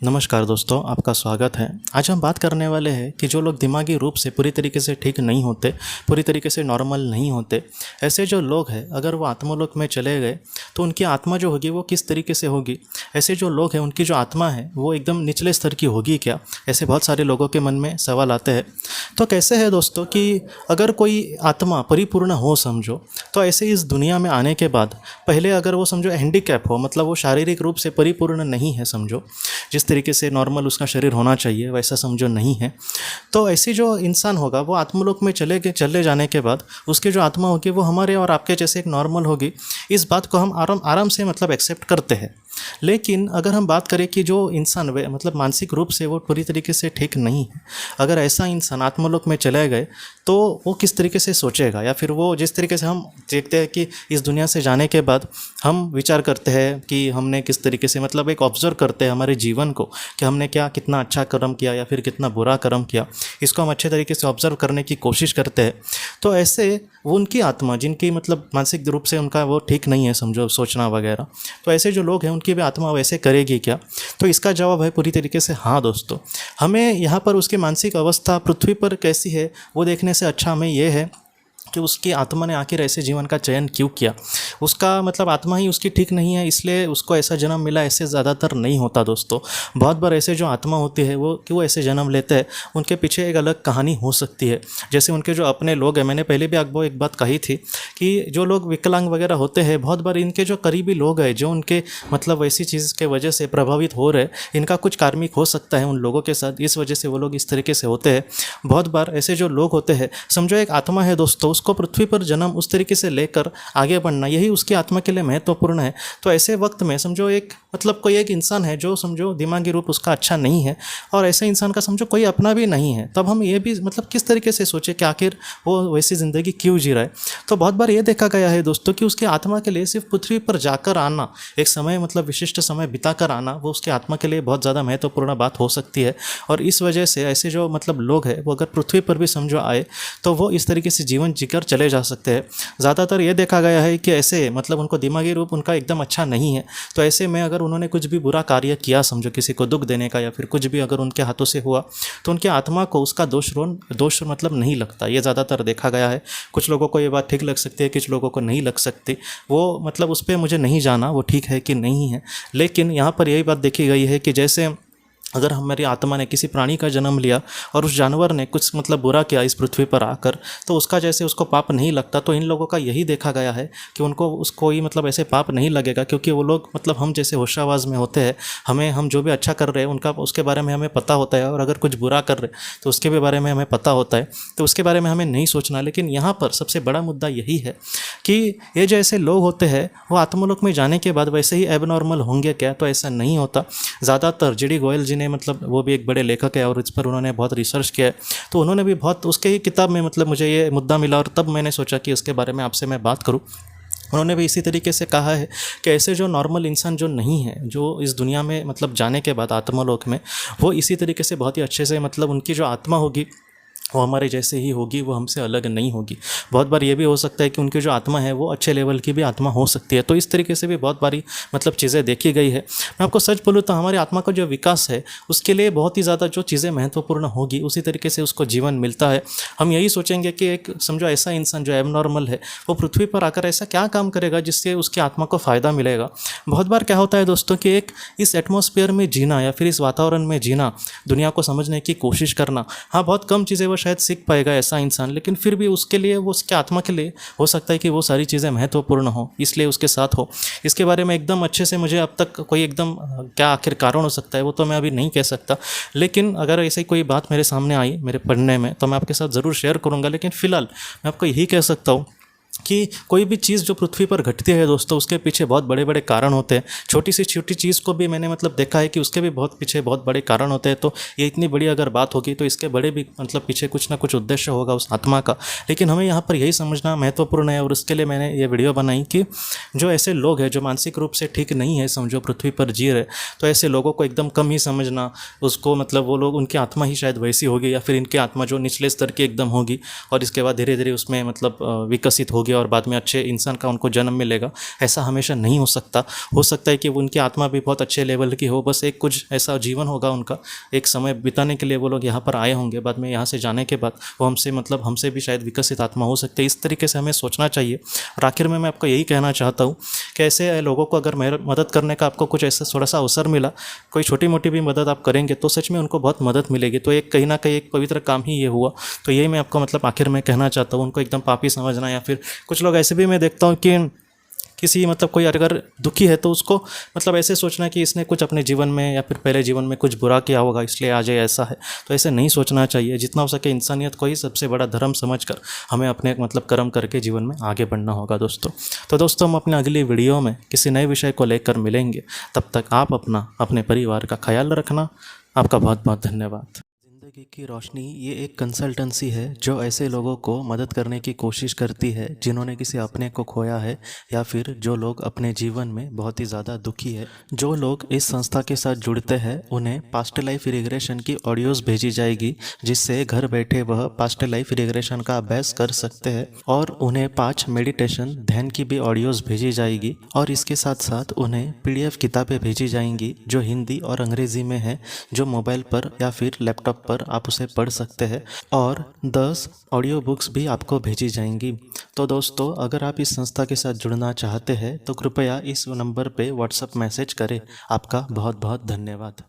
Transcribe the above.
नमस्कार दोस्तों, आपका स्वागत है। आज हम बात करने वाले हैं कि जो लोग दिमागी रूप से पूरी तरीके से ठीक नहीं होते, पूरी तरीके से नॉर्मल नहीं होते, ऐसे जो लोग हैं अगर वो आत्मलोक में चले गए तो उनकी आत्मा जो होगी वो किस तरीके से होगी। ऐसे जो लोग हैं उनकी जो आत्मा है वो एकदम निचले स्तर की होगी क्या, ऐसे बहुत सारे लोगों के मन में सवाल आते हैं। तो कैसे है दोस्तों कि अगर कोई आत्मा परिपूर्ण हो समझो, तो ऐसे इस दुनिया में आने के बाद पहले अगर वो समझो हैंडीकैप हो, मतलब वो शारीरिक रूप से परिपूर्ण नहीं है समझो, जिस तरीके से नॉर्मल उसका शरीर होना चाहिए वैसा समझो नहीं है, तो ऐसे जो इंसान होगा वो आत्मलोक में चले जाने के बाद उसकी जो आत्मा होगी वो हमारे और आपके जैसे एक नॉर्मल होगी। इस बात को हम आराम आराम से मतलब एक्सेप्ट करते हैं। लेकिन अगर हम बात करें कि जो इंसान वे मतलब मानसिक रूप से वो पूरी तरीके से ठीक नहीं है, अगर ऐसा इंसान आत्मलोक में चले गए तो वो किस तरीके से सोचेगा, या फिर वो जिस तरीके से हम देखते हैं कि इस दुनिया से जाने के बाद हम विचार करते हैं कि हमने किस तरीके से मतलब एक ऑब्जर्व करते हैं हमारे जीवन को कि हमने क्या कितना अच्छा कर्म किया या फिर कितना बुरा कर्म किया, इसको हम अच्छे तरीके से ऑब्जर्व करने की कोशिश करते हैं। तो ऐसे वो उनकी आत्मा जिनकी मतलब मानसिक रूप से उनका वो ठीक नहीं है समझो सोचना वगैरह, तो ऐसे जो लोग हैं उनकी भी आत्मा वैसे करेगी क्या? तो इसका जवाब है पूरी तरीके से हाँ दोस्तों। हमें यहाँ पर उसकी मानसिक अवस्था पृथ्वी पर कैसी है वो देखने से अच्छा हमें ये है कि उसकी आत्मा ने आखिर ऐसे जीवन का चयन क्यों किया। उसका मतलब आत्मा ही उसकी ठीक नहीं है इसलिए उसको ऐसा जन्म मिला, ऐसे ज़्यादातर नहीं होता दोस्तों। बहुत बार ऐसे जो आत्मा होती है वो क्यों ऐसे जन्म लेते हैं, उनके पीछे एक अलग कहानी हो सकती है। जैसे उनके जो अपने लोग हैं, मैंने पहले भी आपको एक बात कही थी कि जो लोग विकलांग वगैरह होते हैं, बहुत बार इनके जो करीबी लोग हैं जो उनके मतलब वैसी चीज़ के वजह से प्रभावित हो रहे, इनका कुछ कार्मिक हो सकता है उन लोगों के साथ, इस वजह से वो लोग इस तरीके से होते हैं। बहुत बार ऐसे जो लोग होते हैं समझो एक आत्मा है दोस्तों, उसको पृथ्वी पर जन्म उस तरीके से लेकर आगे बढ़ना यही उसकी आत्मा के लिए महत्वपूर्ण है। तो ऐसे वक्त में समझो एक मतलब कोई एक इंसान है जो समझो दिमागी रूप उसका अच्छा नहीं है और ऐसे इंसान का समझो कोई अपना भी नहीं है, तब हम ये भी मतलब किस तरीके से सोचे कि आखिर वो वैसी ज़िंदगी क्यों जी रहा है। तो बहुत बार ये देखा गया है दोस्तों कि उसकी आत्मा के लिए सिर्फ पृथ्वी पर जाकर आना, एक समय मतलब विशिष्ट समय बिता कर आना, वो उसकी आत्मा के लिए बहुत ज़्यादा महत्वपूर्ण बात हो सकती है। और इस वजह से ऐसे जो मतलब लोग हैं वो अगर पृथ्वी पर भी समझो आए तो वो इस तरीके से जीवन जीकर चले जा सकते हैं। ज़्यादातर ये देखा गया है कि ऐसे मतलब उनको दिमागी रूप उनका एकदम अच्छा नहीं है, तो ऐसे में अगर उन्होंने कुछ भी बुरा कार्य किया समझो किसी को दुख देने का या फिर कुछ भी अगर उनके हाथों से हुआ तो उनकी आत्मा को उसका दोष मतलब नहीं लगता। ये ज़्यादातर देखा गया है। कुछ लोगों को ये बात ठीक लग सकती है, कुछ लोगों को नहीं लग सकती, वो मतलब उस पर मुझे नहीं जाना वो ठीक है कि नहीं है। लेकिन यहाँ पर यही बात देखी गई है कि जैसे अगर हमारी आत्मा ने किसी प्राणी का जन्म लिया और उस जानवर ने कुछ मतलब बुरा किया इस पृथ्वी पर आकर, तो उसका जैसे उसको पाप नहीं लगता, तो इन लोगों का यही देखा गया है कि उनको उसको ही मतलब ऐसे पाप नहीं लगेगा, क्योंकि वो लोग मतलब हम जैसे होशाबाज में होते हैं, हम जो भी अच्छा कर रहे हैं उनका उसके बारे में हमें पता होता है, और अगर कुछ बुरा कर रहे तो उसके भी बारे में हमें पता होता है, तो उसके बारे में हमें नहीं सोचना। लेकिन यहाँ पर सबसे बड़ा मुद्दा यही है कि ये जो ऐसे लोग होते हैं वो आत्मलोक में जाने के बाद वैसे ही एबनॉर्मल होंगे क्या? तो ऐसा नहीं होता। ज़्यादातर जी.डी. गोयल जी ने मतलब वो भी एक बड़े लेखक है और इस पर उन्होंने बहुत रिसर्च किया है, तो उन्होंने भी बहुत उसके ही किताब में मतलब मुझे ये मुद्दा मिला और तब मैंने सोचा कि इसके बारे में आपसे मैं बात करूं। उन्होंने भी इसी तरीके से कहा है कि ऐसे जो नॉर्मल इंसान जो नहीं है, जो इस दुनिया में मतलब जाने के बाद आत्मलोक में, वो इसी तरीके से बहुत ही अच्छे से मतलब उनकी जो आत्मा होगी वो हमारे जैसे ही होगी, वो हमसे अलग नहीं होगी। बहुत बार ये भी हो सकता है कि उनकी जो आत्मा है वो अच्छे लेवल की भी आत्मा हो सकती है। तो इस तरीके से भी बहुत बारी मतलब चीज़ें देखी गई है। मैं आपको सच बोलूँ तो हमारी आत्मा का जो विकास है उसके लिए बहुत ही ज़्यादा जो चीज़ें महत्वपूर्ण होगी उसी तरीके से उसको जीवन मिलता है। हम यही सोचेंगे कि एक समझो ऐसा इंसान जो एबनॉर्मल है वो पृथ्वी पर आकर ऐसा क्या काम करेगा जिससे उसकी आत्मा को फ़ायदा मिलेगा। बहुत बार क्या होता है दोस्तों कि एक इस एटमॉस्फेयर में जीना या फिर इस वातावरण में जीना, दुनिया को समझने की कोशिश करना, हाँ बहुत कम चीज़ें वो शायद सीख पाएगा ऐसा इंसान, लेकिन फिर भी उसके लिए वो उसके आत्मा के लिए हो सकता है कि वो सारी चीज़ें महत्वपूर्ण हो, इसलिए उसके साथ हो। इसके बारे में एकदम अच्छे से मुझे अब तक कोई एकदम क्या आखिर कारण हो सकता है वो तो मैं अभी नहीं कह सकता, लेकिन अगर ऐसी कोई बात मेरे सामने आई मेरे पढ़ने में तो मैं आपके साथ ज़रूर शेयर करूँगा। लेकिन फ़िलहाल मैं आपको यही कह सकता हूँ कि कोई भी चीज़ जो पृथ्वी पर घटती है दोस्तों उसके पीछे बहुत बड़े बड़े कारण होते हैं। छोटी सी छोटी चीज़ को भी मैंने मतलब देखा है कि उसके भी बहुत पीछे बहुत बड़े कारण होते हैं। तो ये इतनी बड़ी अगर बात होगी तो इसके बड़े भी मतलब पीछे कुछ ना कुछ उद्देश्य होगा उस आत्मा का। लेकिन हमें यहाँ पर यही समझना महत्वपूर्ण है और उसके लिए मैंने ये वीडियो बनाई कि जो ऐसे लोग हैं जो मानसिक रूप से ठीक नहीं है समझो पृथ्वी पर जी रहे, तो ऐसे लोगों को एकदम कम ही समझना। उसको मतलब वो लोग उनकी आत्मा ही शायद वैसी होगी या फिर इनकी आत्मा जो निचले स्तर की एकदम होगी और इसके बाद धीरे धीरे उसमें मतलब विकसित होगी। होगी और बाद में अच्छे इंसान का उनको जन्म मिलेगा, ऐसा हमेशा नहीं हो सकता है कि उनकी आत्मा भी बहुत अच्छे लेवल की हो, बस एक कुछ ऐसा जीवन होगा उनका, एक समय बिताने के लिए वो लोग यहाँ पर आए होंगे, बाद में यहाँ से जाने के बाद वो हमसे भी शायद विकसित आत्मा हो सकते हैं। इस तरीके से हमें सोचना चाहिए। और आखिर में मैं आपको यही कहना चाहता हूँ कि ऐसे लोगों को अगर मदद करने का आपको कुछ ऐसा थोड़ा सा अवसर मिला, कोई छोटी मोटी भी मदद आप करेंगे तो सच में उनको बहुत मदद मिलेगी। तो एक कहीं ना कहीं एक पवित्र काम ही ये हुआ। तो यही मैं आपको आखिर में कहना चाहता हूँ। उनको एकदम पापी समझना, या फिर कुछ लोग ऐसे भी मैं देखता हूँ कि किसी कोई अगर दुखी है तो उसको ऐसे सोचना कि इसने कुछ अपने जीवन में या फिर पहले जीवन में कुछ बुरा किया होगा इसलिए आज ये ऐसा है। तो ऐसे नहीं सोचना चाहिए। जितना हो सके इंसानियत को ही सबसे बड़ा धर्म समझकर हमें अपने कर्म करके जीवन में आगे बढ़ना होगा दोस्तों। तो दोस्तों, हम अपने अगली वीडियो में किसी नए विषय को लेकर मिलेंगे। तब तक आप अपने परिवार का ख्याल रखना। आपका बहुत बहुत धन्यवाद। ज़िंदगी की रोशनी ये एक कंसल्टेंसी है जो ऐसे लोगों को मदद करने की कोशिश करती है जिन्होंने किसी अपने को खोया है, या फिर जो लोग अपने जीवन में बहुत ही ज़्यादा दुखी है। जो लोग इस संस्था के साथ जुड़ते हैं उन्हें पास्ट लाइफ रिग्रेशन की ऑडियोज़ भेजी जाएगी, जिससे घर बैठे वह पास्ट लाइफ रिग्रेशन का अभ्यास कर सकते हैं। और उन्हें 5 मेडिटेशन ध्यान की भी ऑडियोज़ भेजी जाएगी। और इसके साथ साथ उन्हें PDF किताबें भेजी जाएंगी जो हिंदी और अंग्रेज़ी में है, जो मोबाइल पर या फिर लैपटॉप पर आप उसे पढ़ सकते हैं। और 10 ऑडियो बुक्स भी आपको भेजी जाएंगी। तो दोस्तों, अगर आप इस संस्था के साथ जुड़ना चाहते हैं तो कृपया इस नंबर पे व्हाट्सएप मैसेज करें। आपका बहुत बहुत धन्यवाद।